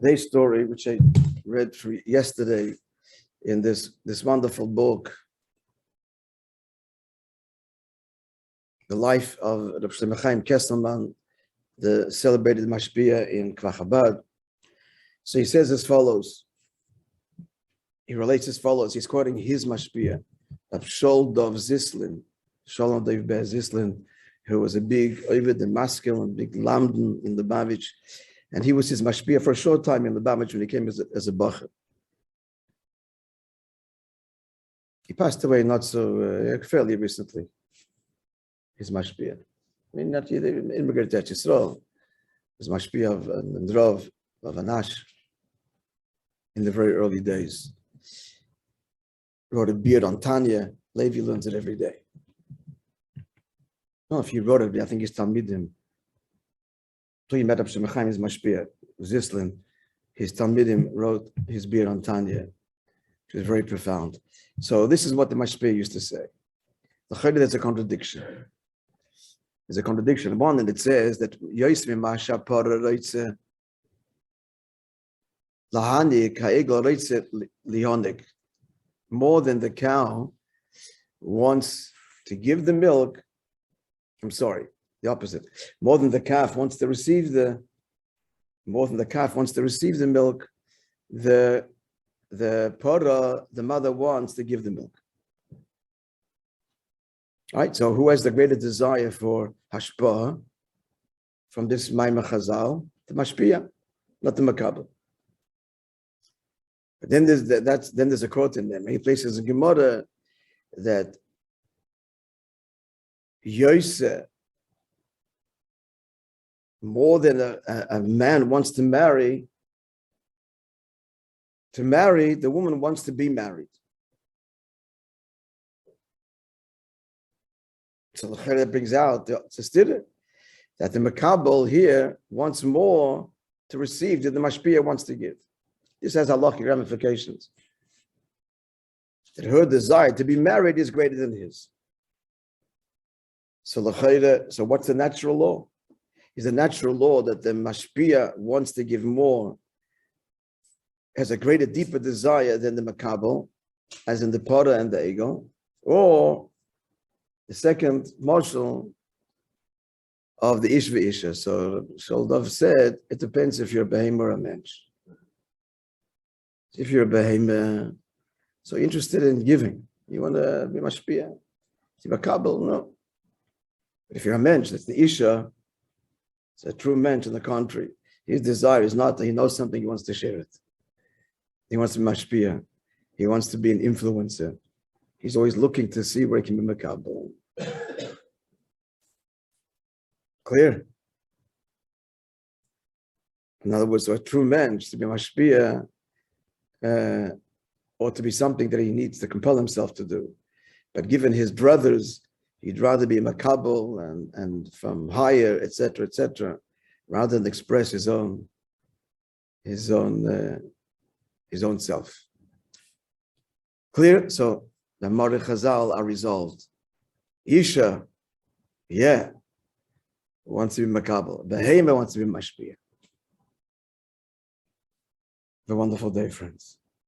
Today's story, which I read for yesterday in this wonderful book, The Life of Rabbi Chaim Kesselman, the celebrated Mashpia in Kvachabad. So he says as follows. He relates as follows. He's quoting his Mashpia, of Shol Dov Zislin, Sholom Dov Ber Zislin, who was a big Ovid and masculine, big Lamdan in the Lubavitch. And he was his Mashpia for a short time in the Lubavitch when he came as a Bacher. He passed away not so fairly recently. His Mashpia. I mean, not immigrated to Yisrael. His Mashpia of Ndrov, of Anash, in the very early days. Wrote a beard on Tanya. Levi learns it every day. No, if he wrote it, I think he's Talmidim. So he met up Shemachayim, his Mashpia, Zislin. His Talmidim wrote his beard on Tanya, which is very profound. So this is what the Mashpia used to say. There's a contradiction. There's a contradiction. One, and it says that Yosmi Masha Para Reitze Lahani Kaegel Reitze Lionik. More than the cow wants to give the milk. I'm sorry, the opposite. More than the calf wants to receive the milk, the para, the mother wants to give the milk. All right, so who has the greater desire for hashpah from this Maimah Chazal? The Mashpia, not the Makabel. But then there's a quote in there. Many places in Gemara that Yosef, more than a man wants to marry, the woman wants to be married. So the Chayre brings out the Chassidic that the Makabel here wants more to receive than the Mashpia wants to give. This has halachic ramifications. That her desire to be married is greater than his. So what's the natural law? Is the natural law that the Mashpia wants to give more, has a greater, deeper desire than the Makabel, as in the Para and the Ego, or the second marshal of the Ish v'Isha. So Sholdov said, it depends if you're a Behem or a Mensch. If you're a Behem, so interested in giving, you want to be Mashpia. If you're a Makabel, no. But if you're a Mensch, that's the Isha, it's a true Mensch in the country. His desire is not that he knows something, he wants to share it. He wants to be Mashpia. He wants to be an influencer. He's always looking to see where he can be Makabel. Clear? In other words, so a true Mensch, to be Mashpia, ought to be something that he needs to compel himself to do. But given his brothers, he'd rather be Makabel and from higher, etc., rather than express his own self. Clear? So the Mareh Chazal are resolved. Isha, wants to be Makabel. Behema wants to be Mashpia. Have a wonderful day, friends.